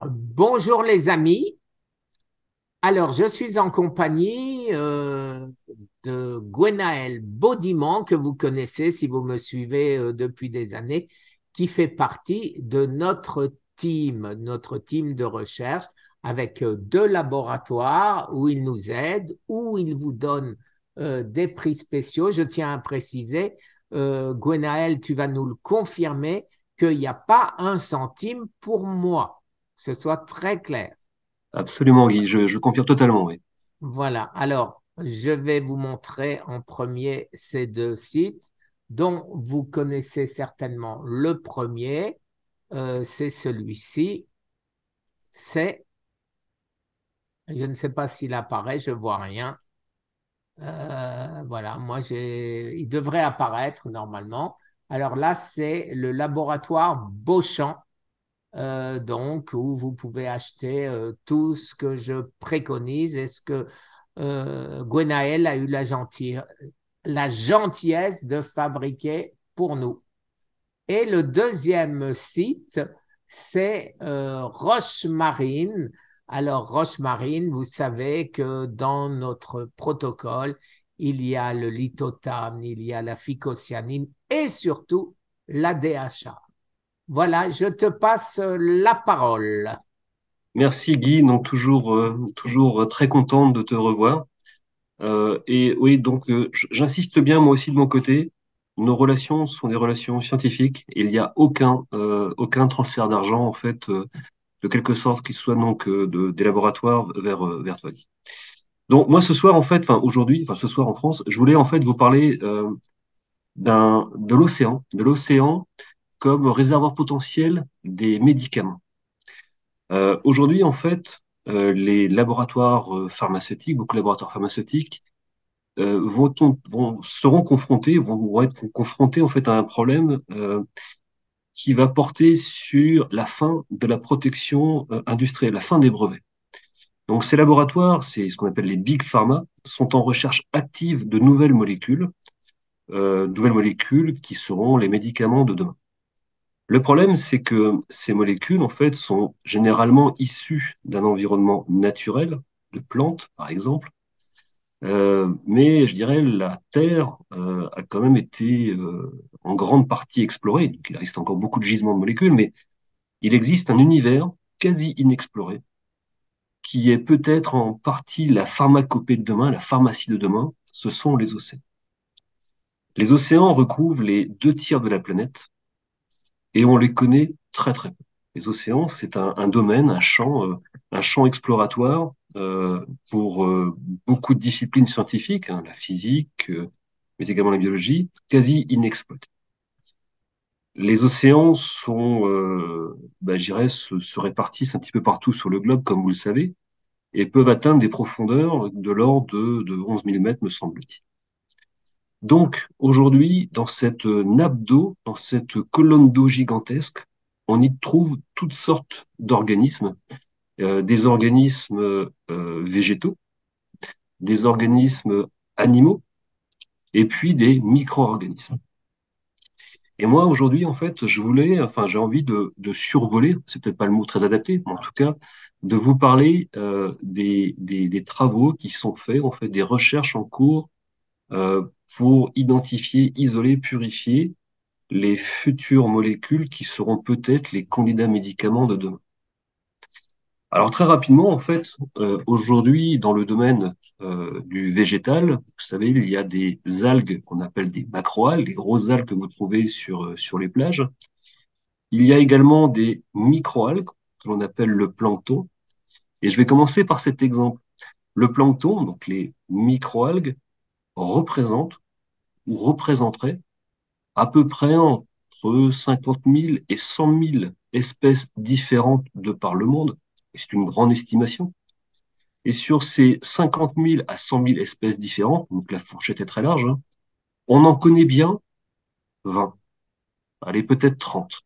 Bonjour les amis. Alors, je suis en compagnie de Gwenaël Baudimont, que vous connaissez si vous me suivez depuis des années, qui fait partie de notre team de recherche avec deux laboratoires où il nous aide, où il vous donne des prix spéciaux. Je tiens à préciser, Gwenaël, tu vas nous le confirmer, qu'il n'y a pas un centime pour moi, que ce soit très clair. Absolument, Guy, je confirme totalement, oui. Voilà, alors je vais vous montrer en premier ces deux sites dont vous connaissez certainement le premier, c'est celui-ci, c'est, je ne sais pas s'il apparaît, je vois rien. Voilà, il devrait apparaître normalement. Alors là, c'est le laboratoire Beauchamp, donc où vous pouvez acheter tout ce que je préconise et ce que Gwenaël a eu la gentillesse de fabriquer pour nous. Et le deuxième site, c'est Roche-Marine. Alors, Roche-Marine, vous savez que dans notre protocole, il y a le lithotame, il y a la phycocyanine et surtout la DHA. Voilà, je te passe la parole. Merci, Guy, donc toujours très content de te revoir. Et oui, donc j'insiste bien, moi aussi de mon côté, nos relations sont des relations scientifiques. Et il n'y a aucun transfert d'argent, en fait, de quelque sorte, qui soit donc des laboratoires vers toi, Guy. Donc moi, ce soir, en fait, enfin aujourd'hui, enfin ce soir en France, je voulais en fait vous parler de l'océan comme réservoir potentiel des médicaments. Aujourd'hui, en fait, les laboratoires pharmaceutiques, beaucoup de laboratoires pharmaceutiques, vont être confrontés en fait à un problème qui va porter sur la fin de la protection industrielle, la fin des brevets. Donc, ces laboratoires, c'est ce qu'on appelle les big pharma, sont en recherche active de nouvelles molécules qui seront les médicaments de demain. Le problème, c'est que ces molécules, en fait, sont généralement issues d'un environnement naturel, de plantes, par exemple. Mais je dirais la Terre a quand même été en grande partie explorée. Donc, il reste encore beaucoup de gisements de molécules, mais il existe un univers quasi inexploré qui est peut-être en partie la pharmacopée de demain, la pharmacie de demain. Ce sont les océans. Les océans recouvrent les deux tiers de la planète et on les connaît très très peu. Les océans, c'est un domaine, un champ exploratoire pour beaucoup de disciplines scientifiques, hein, la physique, mais également la biologie, quasi inexploité. Les océans je dirais, se répartissent un petit peu partout sur le globe, comme vous le savez, et peuvent atteindre des profondeurs de l'ordre de 11 000 mètres, me semble-t-il. Donc, aujourd'hui, dans cette nappe d'eau, dans cette colonne d'eau gigantesque, on y trouve toutes sortes d'organismes, des organismes végétaux, des organismes animaux, et puis des micro-organismes. Et moi, aujourd'hui, en fait, j'ai envie de survoler, c'est peut-être pas le mot très adapté, mais en tout cas, de vous parler des travaux qui sont faits, en fait, des recherches en cours euh, pour identifier, isoler, purifier les futures molécules qui seront peut-être les candidats médicaments de demain. Alors très rapidement, en fait, aujourd'hui, dans le domaine du végétal, vous savez, il y a des algues qu'on appelle des macroalgues, les grosses algues que vous trouvez sur les plages. Il y a également des microalgues que l'on appelle le plancton. Et je vais commencer par cet exemple. Le plancton, donc les microalgues, représentent ou représenteraient à peu près entre 50 000 et 100 000 espèces différentes de par le monde. Et c'est une grande estimation. Et sur ces 50 000 à 100 000 espèces différentes, donc la fourchette est très large, hein, on en connaît bien 20, allez peut-être 30.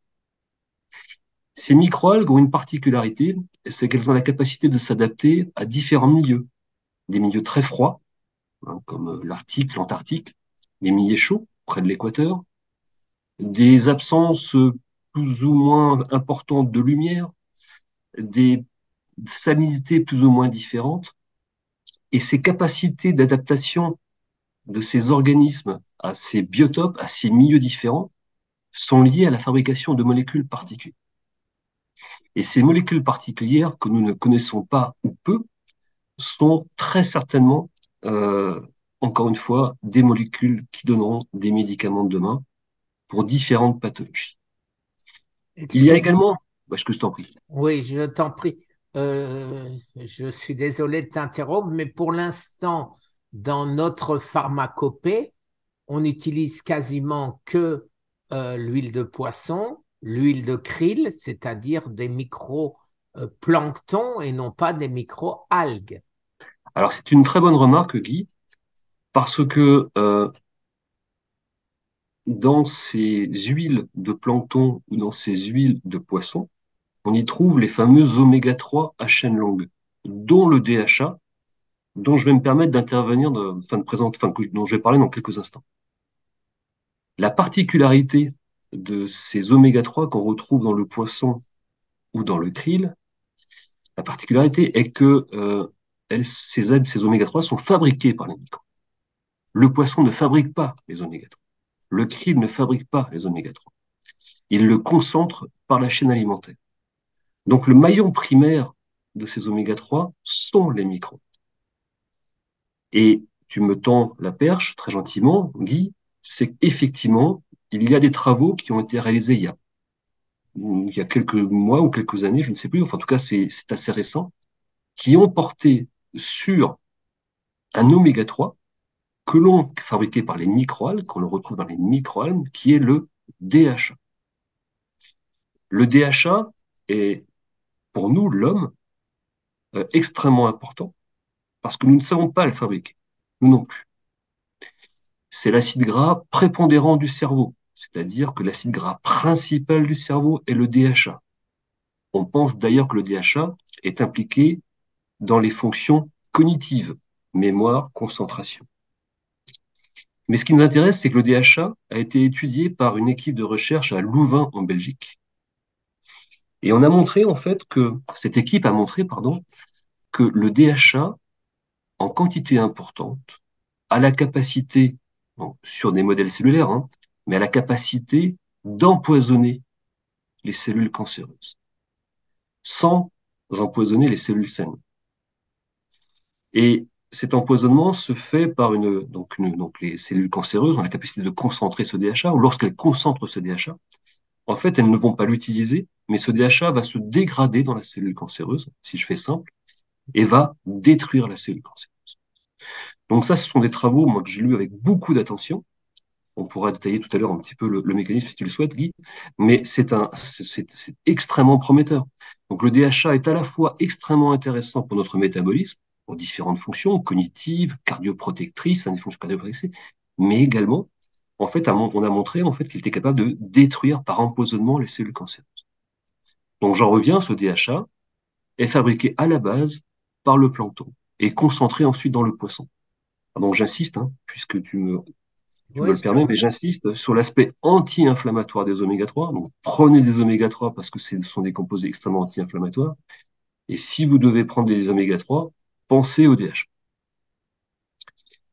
Ces microalgues ont une particularité, c'est qu'elles ont la capacité de s'adapter à différents milieux. Des milieux très froids, hein, comme l'Arctique, l'Antarctique, des milieux chauds, près de l'équateur, des absences plus ou moins importantes de lumière, des salinités plus ou moins différentes, et ces capacités d'adaptation de ces organismes à ces biotopes, à ces milieux différents, sont liées à la fabrication de molécules particulières. Et ces molécules particulières que nous ne connaissons pas ou peu sont très certainement, euh, encore une fois, des molécules qui donneront des médicaments de demain pour différentes pathologies. Il y a Excuse, également, que je t'en prie. oui, je t'en prie. Je suis désolé de t'interrompre, mais pour l'instant, dans notre pharmacopée, on n'utilise quasiment que l'huile de poisson, l'huile de krill, c'est-à-dire des micro-planctons et non pas des micro-algues. Alors c'est une très bonne remarque, Guy, parce que dans ces huiles de plancton ou dans ces huiles de poisson, on y trouve les fameux oméga 3 à chaîne longue, dont le DHA, dont je vais me permettre d'intervenir, dont je vais parler dans quelques instants. La particularité de ces oméga 3 qu'on retrouve dans le poisson ou dans le krill, la particularité est que ces oméga 3 sont fabriqués par les microbes. Le poisson ne fabrique pas les oméga 3. Le krill ne fabrique pas les oméga 3. Il le concentre par la chaîne alimentaire. Donc le maillon primaire de ces oméga 3 sont les microbes. Et tu me tends la perche très gentiment, Guy, c'est qu'effectivement, il y a des travaux qui ont été réalisés il y a quelques mois ou quelques années, je ne sais plus, enfin en tout cas c'est assez récent, qui ont porté sur un oméga 3 que l'on fabriqué par les microalgues, qu'on le retrouve dans les microalgues, qui est le DHA. Le DHA est, pour nous, l'homme, extrêmement important parce que nous ne savons pas le fabriquer. Nous non plus. C'est l'acide gras prépondérant du cerveau, c'est-à-dire que l'acide gras principal du cerveau est le DHA. On pense d'ailleurs que le DHA est impliqué dans les fonctions cognitives, mémoire, concentration. Mais ce qui nous intéresse, c'est que le DHA a été étudié par une équipe de recherche à Louvain en Belgique. Et on a montré en fait que cette équipe a montré, pardon, que le DHA en quantité importante a la capacité, bon, sur des modèles cellulaires, hein, mais a la capacité d'empoisonner les cellules cancéreuses, sans empoisonner les cellules saines. Et cet empoisonnement se fait par donc les cellules cancéreuses ont la capacité de concentrer ce DHA, ou lorsqu'elles concentrent ce DHA, en fait, elles ne vont pas l'utiliser, mais ce DHA va se dégrader dans la cellule cancéreuse, si je fais simple, et va détruire la cellule cancéreuse. Donc ça, ce sont des travaux, moi, que j'ai lus avec beaucoup d'attention. On pourra détailler tout à l'heure un petit peu le mécanisme si tu le souhaites, Guy, mais c'est extrêmement prometteur. Donc le DHA est à la fois extrêmement intéressant pour notre métabolisme, pour différentes fonctions cognitives, cardioprotectrices, hein, des fonctions cardioprotectrices, mais également, en fait, on a montré en fait qu'il était capable de détruire par empoisonnement les cellules cancéreuses. Donc j'en reviens, ce DHA est fabriqué à la base par le plancton et concentré ensuite dans le poisson. Donc j'insiste, hein, puisque tu me Oui, le permets, mais j'insiste sur l'aspect anti-inflammatoire des oméga 3. Donc, prenez des oméga 3 parce que ce sont des composés extrêmement anti-inflammatoires. Et si vous devez prendre des oméga 3, pensez au DH.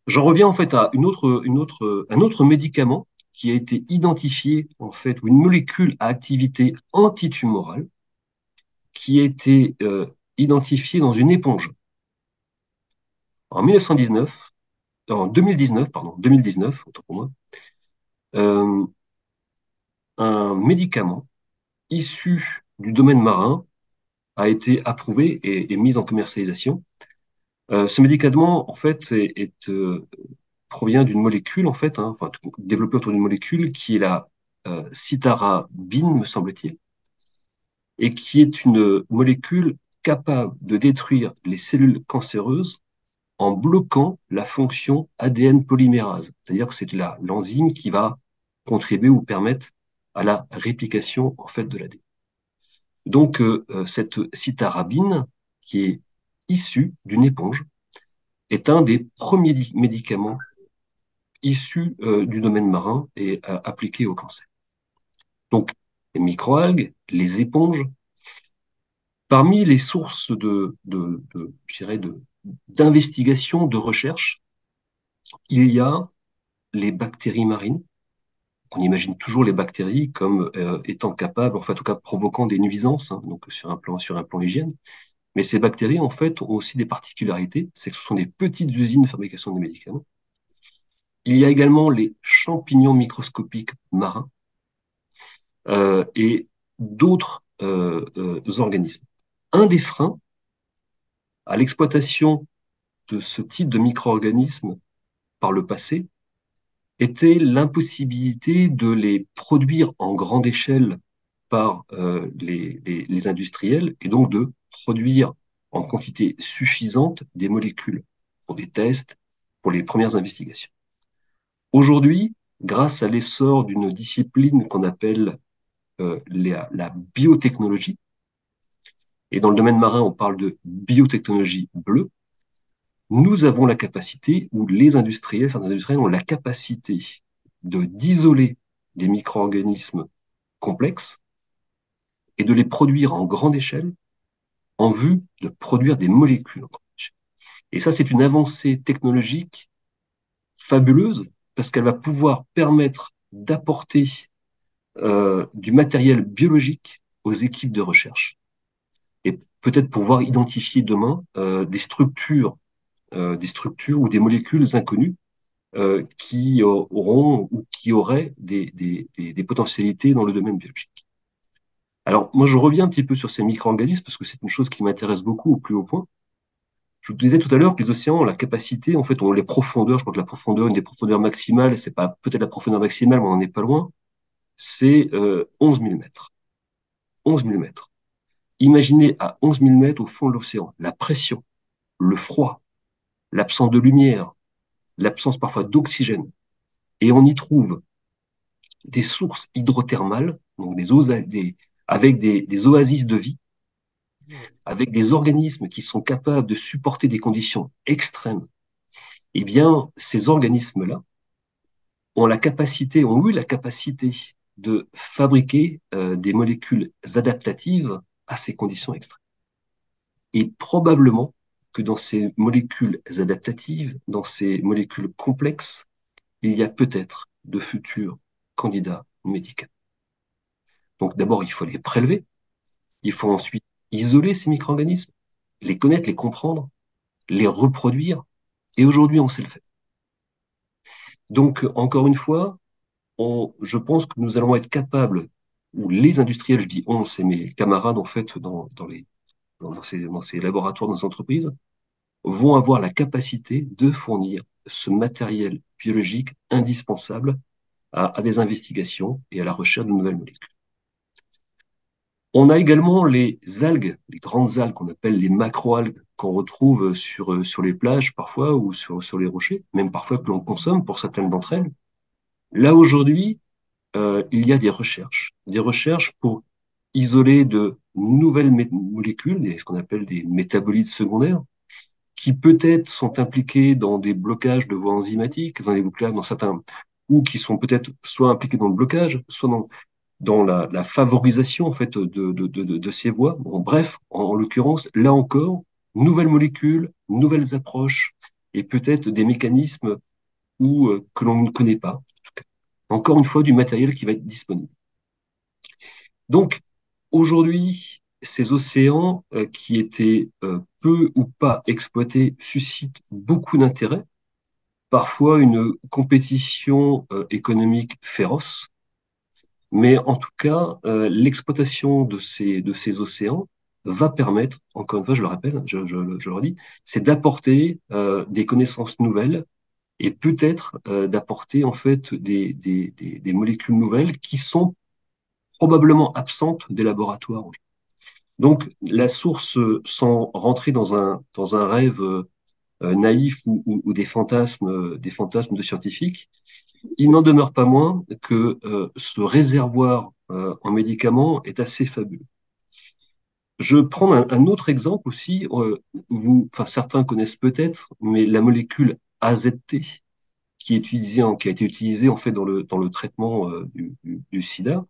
J'en reviens en fait à un autre médicament qui a été identifié en fait, ou une molécule à activité antitumorale qui a été identifiée dans une éponge. En 1919, en 2019, pardon, 2019, autant pour moi, euh, un médicament issu du domaine marin a été approuvé et mis en commercialisation. Ce médicament, en fait, provient d'une molécule, en fait, hein, enfin, développée autour d'une molécule qui est la citarabine, me semble-t-il, et qui est une molécule capable de détruire les cellules cancéreuses en bloquant la fonction ADN polymérase. C'est-à-dire que c'est l'enzyme qui va contribuer ou permettre à la réplication, en fait, de l'ADN. Donc, cette citarabine, qui est issue d'une éponge, est un des premiers médicaments issus du domaine marin et appliqués au cancer. Donc, les microalgues, les éponges, Parmi les sources je dirais d'investigation, de recherche, il y a les bactéries marines. On imagine toujours les bactéries comme étant capables, en tout cas provoquant des nuisances, hein, donc sur un plan hygiène. Mais ces bactéries, en fait, ont aussi des particularités, c'est que ce sont des petites usines de fabrication de médicaments. Il y a également les champignons microscopiques marins et d'autres organismes. Un des freins à l'exploitation de ce type de micro-organismes par le passé était l'impossibilité de les produire en grande échelle par les industriels et donc de produire en quantité suffisante des molécules pour des tests, pour les premières investigations. Aujourd'hui, grâce à l'essor d'une discipline qu'on appelle la biotechnologie, et dans le domaine marin, on parle de biotechnologie bleue, nous avons la capacité, ou les industriels, certains industriels ont la capacité d'isoler des micro-organismes complexes et de les produire en grande échelle en vue de produire des molécules. Et ça, c'est une avancée technologique fabuleuse parce qu'elle va pouvoir permettre d'apporter du matériel biologique aux équipes de recherche et peut-être pouvoir identifier demain des structures ou des molécules inconnues qui auront ou qui auraient des potentialités dans le domaine biologique. Alors, moi, je reviens un petit peu sur ces micro-organismes parce que c'est une chose qui m'intéresse beaucoup au plus haut point. Je vous disais tout à l'heure que les océans ont la capacité, en fait, ont les profondeurs, je crois que la profondeur, une des profondeurs maximales, c'est pas peut-être la profondeur maximale, mais on n'en est pas loin, c'est 11 000 mètres. 11 000 mètres. Imaginez à 11 000 mètres au fond de l'océan, la pression, le froid, l'absence de lumière, l'absence parfois d'oxygène. Et on y trouve des sources hydrothermales, donc avec des oasis de vie, avec des organismes qui sont capables de supporter des conditions extrêmes. Eh bien, ces organismes-là ont eu la capacité de fabriquer des molécules adaptatives à ces conditions extrêmes. Et probablement que dans ces molécules adaptatives, dans ces molécules complexes, il y a peut-être de futurs candidats médicaux. Donc d'abord, il faut les prélever, il faut ensuite isoler ces micro-organismes, les connaître, les comprendre, les reproduire, et aujourd'hui, on sait le faire. Donc, encore une fois, je pense que nous allons être capables, ou les industriels, je dis on, c'est mes camarades en fait dans ces laboratoires, dans ces entreprises, vont avoir la capacité de fournir ce matériel biologique indispensable à des investigations et à la recherche de nouvelles molécules. On a également les algues, les grandes algues qu'on appelle les macroalgues, qu'on retrouve sur les plages parfois ou sur les rochers, même parfois que l'on consomme pour certaines d'entre elles. Là aujourd'hui, il y a des recherches pour isoler de nouvelles molécules, ce qu'on appelle des métabolites secondaires, qui peut-être sont impliqués dans des blocages de voies enzymatiques, dans des blocages dans certains, ou qui sont peut-être soit impliqués dans le blocage, soit dans la favorisation en fait de ces voies. Bon, bref, en l'occurrence, là encore, nouvelles molécules, nouvelles approches, et peut-être des mécanismes que l'on ne connaît pas. Encore une fois, du matériel qui va être disponible. Donc, aujourd'hui, ces océans qui étaient peu ou pas exploités suscitent beaucoup d'intérêt, parfois une compétition économique féroce, mais en tout cas, l'exploitation de ces océans va permettre, encore une fois, je le répète, je le redis, c'est d'apporter des connaissances nouvelles et peut-être d'apporter en fait des molécules nouvelles qui sont probablement absentes des laboratoires. Donc, la source, sans rentrer dans un rêve naïf ou des fantasmes de scientifiques, il n'en demeure pas moins que ce réservoir en médicaments est assez fabuleux. Je prends un autre exemple aussi, certains connaissent peut-être, mais la molécule AZT, qui a été utilisée en fait dans le traitement du sida,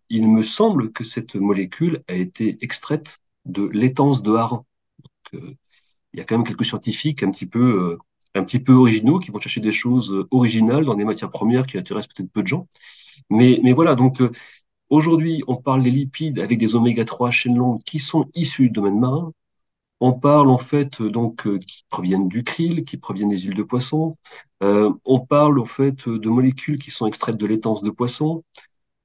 il me semble que cette molécule a été extraite de l'étance de hareng. Il y a quand même quelques scientifiques un petit peu originaux qui vont chercher des choses originales dans des matières premières qui intéressent peut-être peu de gens. Mais voilà, donc aujourd'hui, on parle des lipides avec des oméga 3 chaînes longues qui sont issus du domaine marin. On parle en fait qui proviennent du krill, qui proviennent des huiles de poisson. On parle en fait de molécules qui sont extraites de l'étance de poisson.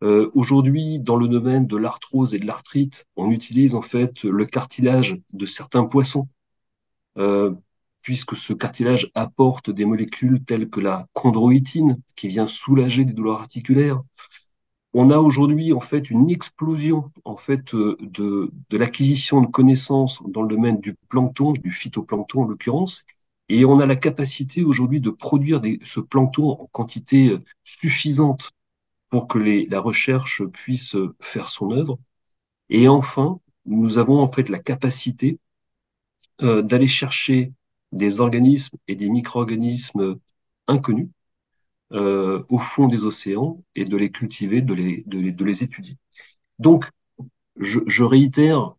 Aujourd'hui, dans le domaine de l'arthrose et de l'arthrite, on utilise en fait le cartilage de certains poissons, euh, puisque ce cartilage apporte des molécules telles que la chondroïtine, qui vient soulager des douleurs articulaires. On a aujourd'hui en fait une explosion en fait de l'acquisition de connaissances dans le domaine du plancton, du phytoplancton en l'occurrence, et on a la capacité aujourd'hui de produire ce plancton en quantité suffisante pour que la recherche puisse faire son œuvre. Et enfin, nous avons en fait la capacité d'aller chercher des organismes et des micro-organismes inconnus au fond des océans et de les cultiver, de les étudier. Donc, je réitère,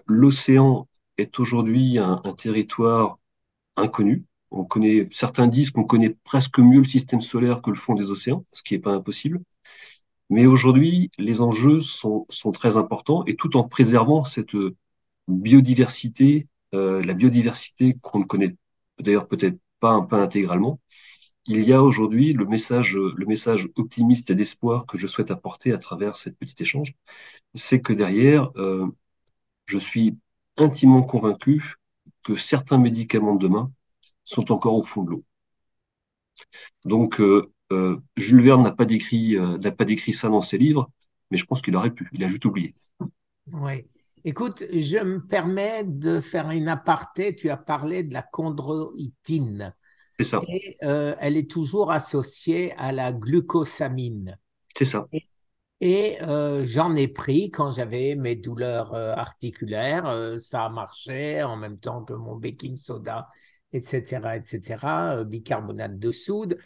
l'océan est aujourd'hui un territoire inconnu. On connaît, certains disent qu'on connaît presque mieux le système solaire que le fond des océans, ce qui n'est pas impossible. Mais aujourd'hui, les enjeux sont très importants et tout en préservant cette biodiversité, la biodiversité qu'on ne connaît d'ailleurs peut-être pas intégralement. Il y a aujourd'hui le message optimiste et d'espoir que je souhaite apporter à travers cette petite échange, c'est que derrière, je suis intimement convaincu que certains médicaments de demain sont encore au fond de l'eau. Donc, Jules Verne n'a pas décrit ça dans ses livres, mais je pense qu'il aurait pu. Il a juste oublié. Oui. Écoute, je me permets de faire une aparté. Tu as parlé de la chondroïtine C'est ça, et elle est toujours associée à la glucosamine. c'est ça. Et j'en ai pris quand j'avais mes douleurs articulaires. Ça marchait en même temps que mon baking soda, etc., etc., bicarbonate de soude.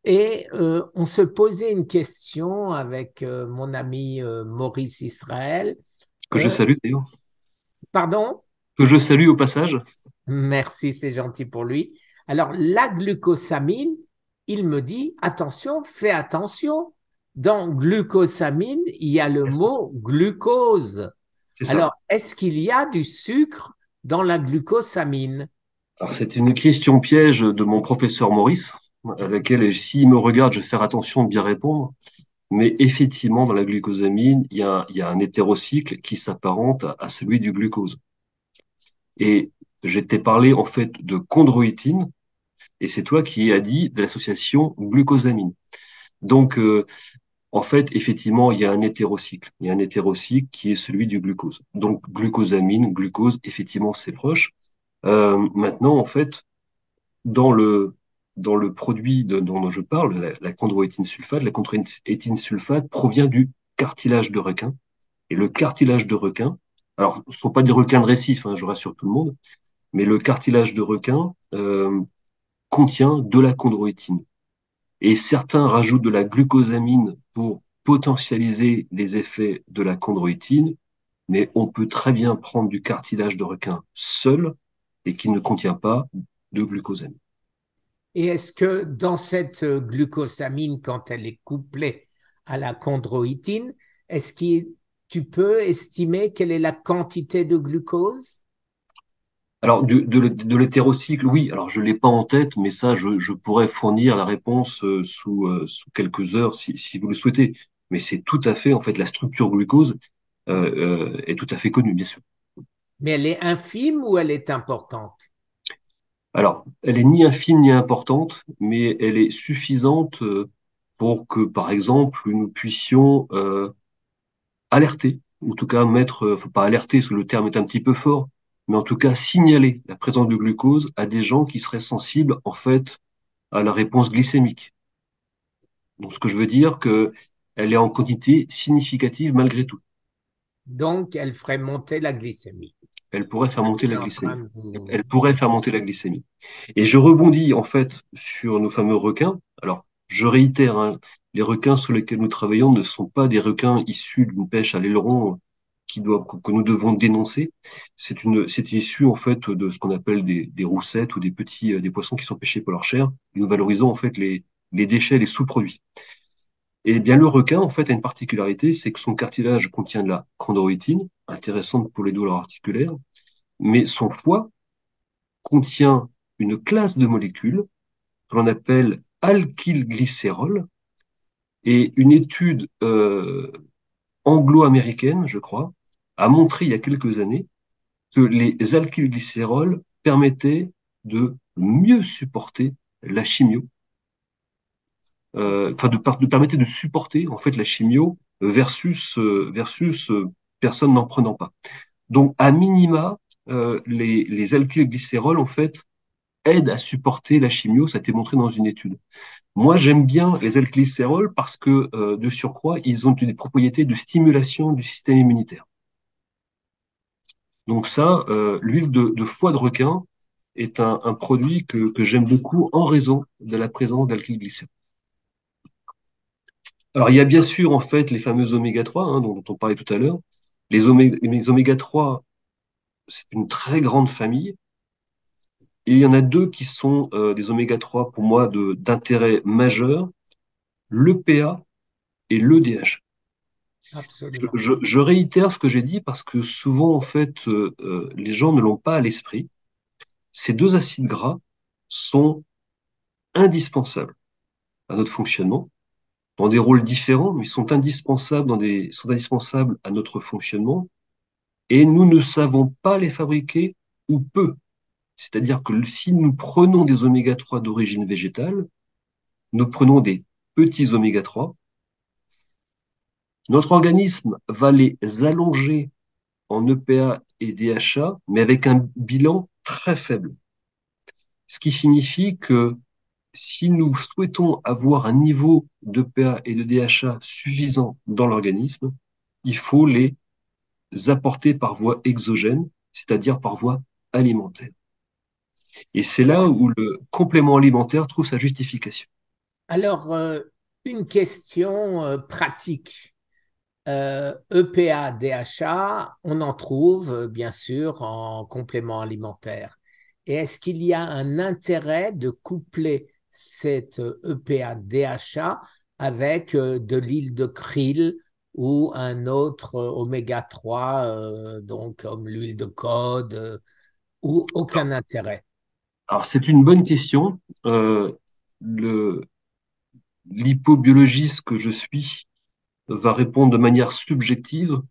Et on se posait une question avec mon ami Maurice Israël. Que je Euh, salue d'ailleurs. Pardon? Que je salue au passage. Merci, c'est gentil pour lui. Alors, la glucosamine, il me dit, attention, fais attention. Dans glucosamine, il y a le mot glucose. C'est ça. Alors, est-ce qu'il y a du sucre dans la glucosamine? Alors, c'est une question piège de mon professeur Maurice, à laquelle, s'il me regarde, je vais faire attention de bien répondre. Mais effectivement, dans la glucosamine, il y a un hétérocycle qui s'apparente à celui du glucose. Et je t'ai parlé en fait de chondroïtine, et c'est toi qui as dit de l'association glucosamine. Donc, en fait, effectivement, il y a un hétérocycle. Il y a un hétérocycle qui est celui du glucose. Donc, glucosamine, glucose, effectivement, c'est proche. Maintenant, en fait, dans dans le produit dont je parle, la chondroïtine sulfate provient du cartilage de requin. Et le cartilage de requin, alors, ce ne sont pas des requins de récif, hein, je rassure tout le monde, mais le cartilage de requin contient de la chondroïtine. Et certains rajoutent de la glucosamine pour potentialiser les effets de la chondroïtine, mais on peut très bien prendre du cartilage de requin seul et qui ne contient pas de glucosamine. Et est-ce que dans cette glucosamine, quand elle est couplée à la chondroïtine, est-ce que tu peux estimer quelle est la quantité de glucose? Alors, de l'hétérocycle, oui. Alors, je l'ai pas en tête, mais ça, je pourrais fournir la réponse sous quelques heures si vous le souhaitez. Mais c'est tout à fait, en fait, la structure glucose est tout à fait connue, bien sûr. Mais elle est infime ou elle est importante? Alors, elle est ni infime ni importante, mais elle est suffisante pour que, par exemple, nous puissions alerter, en tout cas mettre, faut pas alerter, parce que le terme est un petit peu fort, mais en tout cas signaler la présence de glucose à des gens qui seraient sensibles, en fait, à la réponse glycémique. Donc, ce que je veux dire, que elle est en quantité significative malgré tout. Donc, elle ferait monter la glycémie. Elle pourrait C'est faire ça que monter tu es la en train glycémie. de... Elle pourrait faire monter la glycémie. Et je rebondis en fait sur nos fameux requins. Alors, je réitère, hein, les requins sur lesquels nous travaillons ne sont pas des requins issus d'une pêche à l'aileron que nous devons dénoncer. C'est issu en fait de ce qu'on appelle des roussettes ou des poissons qui sont pêchés pour leur chair. Nous valorisons en fait les déchets, les sous-produits. Et bien le requin en fait a une particularité, c'est que son cartilage contient de la chondroïtine, intéressante pour les douleurs articulaires, mais son foie contient une classe de molécules que l'on appelle alkylglycérol. Et une étude anglo-américaine, je crois, a montré il y a quelques années que les alkylglycérols permettaient de mieux supporter la chimio, de permettaient de supporter en fait la chimio versus personne n'en prenant pas. Donc à minima, les alkylglycérols en fait aident à supporter la chimio, ça a été montré dans une étude. Moi, j'aime bien les alkylglycérols parce que, de surcroît, ils ont des propriétés de stimulation du système immunitaire. Donc ça, l'huile de foie de requin est un produit que j'aime beaucoup en raison de la présence d'alkylglycérol. Alors, il y a bien sûr, en fait, les fameux oméga 3, hein, dont on parlait tout à l'heure. Les oméga 3, c'est une très grande famille. Et il y en a deux qui sont des oméga 3 pour moi d'intérêt majeur, l'EPA et l'EDH. Absolument. Je réitère ce que j'ai dit parce que souvent, en fait, les gens ne l'ont pas à l'esprit. Ces deux acides gras sont indispensables à notre fonctionnement, dans des rôles différents, mais sont indispensables à notre fonctionnement, et nous ne savons pas les fabriquer ou peu. C'est-à-dire que si nous prenons des oméga 3 d'origine végétale, nous prenons des petits oméga 3, notre organisme va les allonger en EPA et DHA, mais avec un bilan très faible. Ce qui signifie que si nous souhaitons avoir un niveau d'EPA et de DHA suffisant dans l'organisme, il faut les apporter par voie exogène, c'est-à-dire par voie alimentaire. Et c'est là où le complément alimentaire trouve sa justification. Alors, une question pratique. EPA, DHA, on en trouve bien sûr en complément alimentaire. Et est-ce qu'il y a un intérêt de coupler cette EPA, DHA avec de l'huile de krill ou un autre oméga 3, donc comme l'huile de cod, ou aucun intérêt? Alors, c'est une bonne question. Le, L'hypobiologiste que je suis va répondre de manière subjective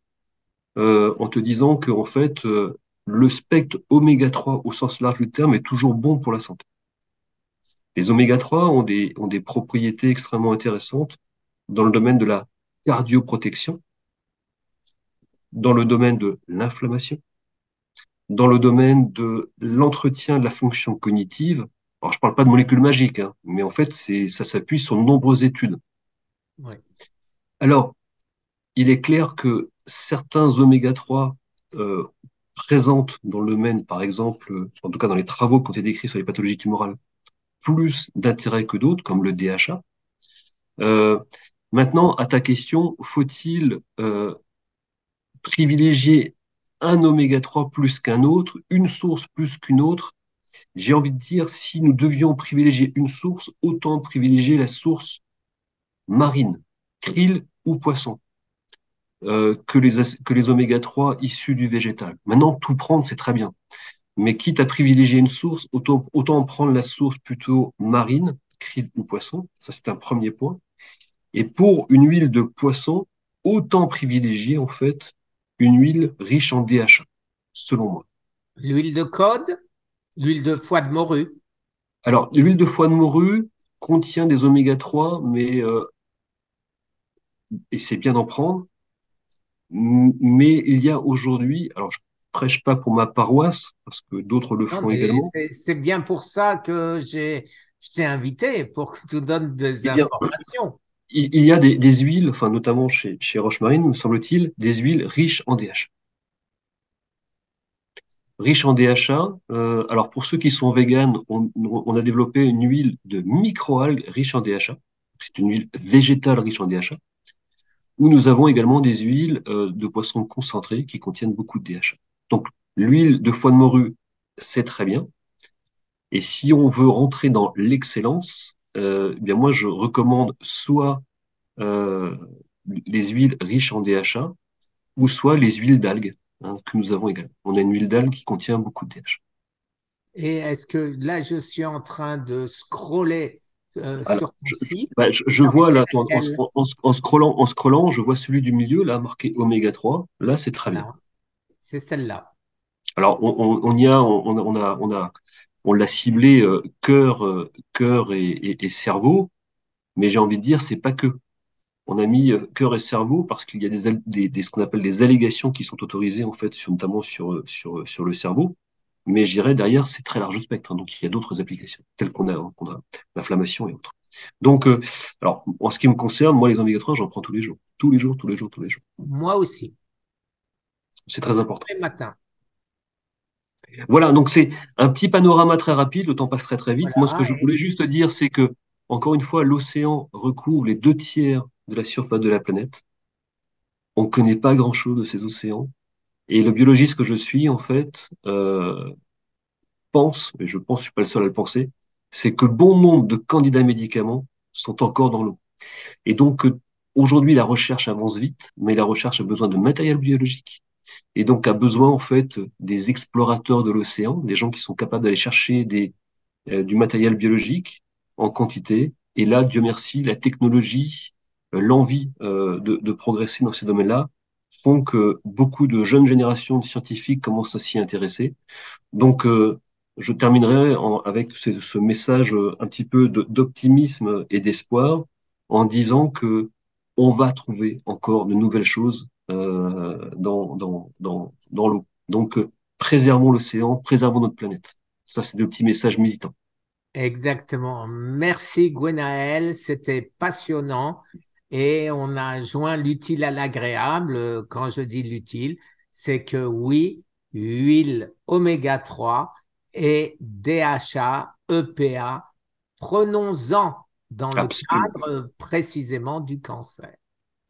en te disant que en fait, le spectre oméga 3 au sens large du terme est toujours bon pour la santé. Les oméga 3 ont des propriétés extrêmement intéressantes dans le domaine de la cardioprotection, dans le domaine de l'inflammation, dans le domaine de l'entretien de la fonction cognitive. Alors, je parle pas de molécules magiques, hein, mais en fait, ça s'appuie sur de nombreuses études. Oui. Alors, il est clair que certains oméga 3 euh, présentent dans le domaine, par exemple, en tout cas dans les travaux qui ont été décrits sur les pathologies tumorales, plus d'intérêt que d'autres, comme le DHA. Euh, Maintenant, à ta question, faut-il privilégier un oméga 3 plus qu'un autre, une source plus qu'une autre? J'ai envie de dire, si nous devions privilégier une source, autant privilégier la source marine, krill ou poisson. Que les oméga 3 issus du végétal. Maintenant, tout prendre, c'est très bien. Mais quitte à privilégier une source, autant prendre la source plutôt marine, krill ou poisson. Ça, c'est un premier point. Et pour une huile de poisson, autant privilégier, en fait, une huile riche en DHA, selon moi. L'huile de cod, l'huile de foie de morue. Alors, l'huile de foie de morue contient des oméga 3, mais, et c'est bien d'en prendre, mais il y a aujourd'hui, alors je prêche pas pour ma paroisse, parce que d'autres le Non, font mais également. c'est bien pour ça que je t'ai invité, pour que tu donnes des Eh bien, informations. il y a des huiles, enfin notamment chez Rochemarine, me semble-t-il, des huiles riches en DHA. Riches en DHA. Alors pour ceux qui sont véganes, on a développé une huile de microalgues riche en DHA. C'est une huile végétale riche en DHA. ou nous avons également des huiles de poisson concentrées qui contiennent beaucoup de DHA. Donc, l'huile de foie de morue, c'est très bien. Et si on veut rentrer dans l'excellence, eh bien moi, je recommande soit euh, les huiles riches en DHA, ou soit les huiles d'algues que nous avons également. On a une huile d'algue qui contient beaucoup de DHA. Et est-ce que là, je suis en train de scroller Alors, sur ton site? je Alors, vois c'est là, laquelle? en scrollant, je vois celui du milieu, là, marqué oméga 3. Là, c'est très bien. Voilà, c'est celle-là. Alors, on y a, on l'a ciblé cœur et cerveau, mais j'ai envie de dire, c'est pas que. On a mis cœur et cerveau parce qu'il y a ce qu'on appelle des allégations qui sont autorisées en fait, notamment sur le cerveau. Mais je dirais derrière, c'est très large spectre, hein. Donc il y a d'autres applications, telles qu'on a l'inflammation et autres. Donc, alors, en ce qui me concerne, moi, les oméga 3, j'en prends tous les jours. Tous les jours, tous les jours, tous les jours. Moi aussi, C'est très important. tous les matins. Voilà, donc c'est un petit panorama très rapide, le temps passe très très vite. Moi, ce que Voilà. je voulais juste dire, c'est que, encore une fois, l'océan recouvre les 2 tiers de la surface de la planète. On ne connaît pas grand-chose de ces océans. Et le biologiste que je suis, en fait, pense, et je pense, je suis pas le seul à le penser, c'est que bon nombre de candidats médicaments sont encore dans l'eau. Et donc, aujourd'hui, la recherche avance vite, mais la recherche a besoin de matériel biologique. Et donc, a besoin, en fait, des explorateurs de l'océan, des gens qui sont capables d'aller chercher du matériel biologique en quantité. Et là, Dieu merci, la technologie, l'envie de progresser dans ces domaines-là font que beaucoup de jeunes générations de scientifiques commencent à s'y intéresser. Donc, je terminerai avec ce message un petit peu d'optimisme et d'espoir en disant que on va trouver encore de nouvelles choses dans l'eau. Donc, préservons l'océan, préservons notre planète. Ça, c'est le petit message militant. Exactement. Merci Gwenaël, c'était passionnant et on a joint l'utile à l'agréable. Quand je dis l'utile, c'est que oui, huile oméga 3 et DHA, EPA, prenons-en dans le Absolument. cadre précisément du cancer.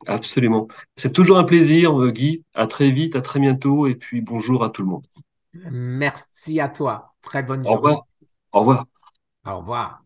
Absolument. C'est toujours un plaisir, Guy. À très vite, à très bientôt, et puis bonjour à tout le monde. Merci à toi. Très bonne Au journée. revoir. Au revoir. Au revoir.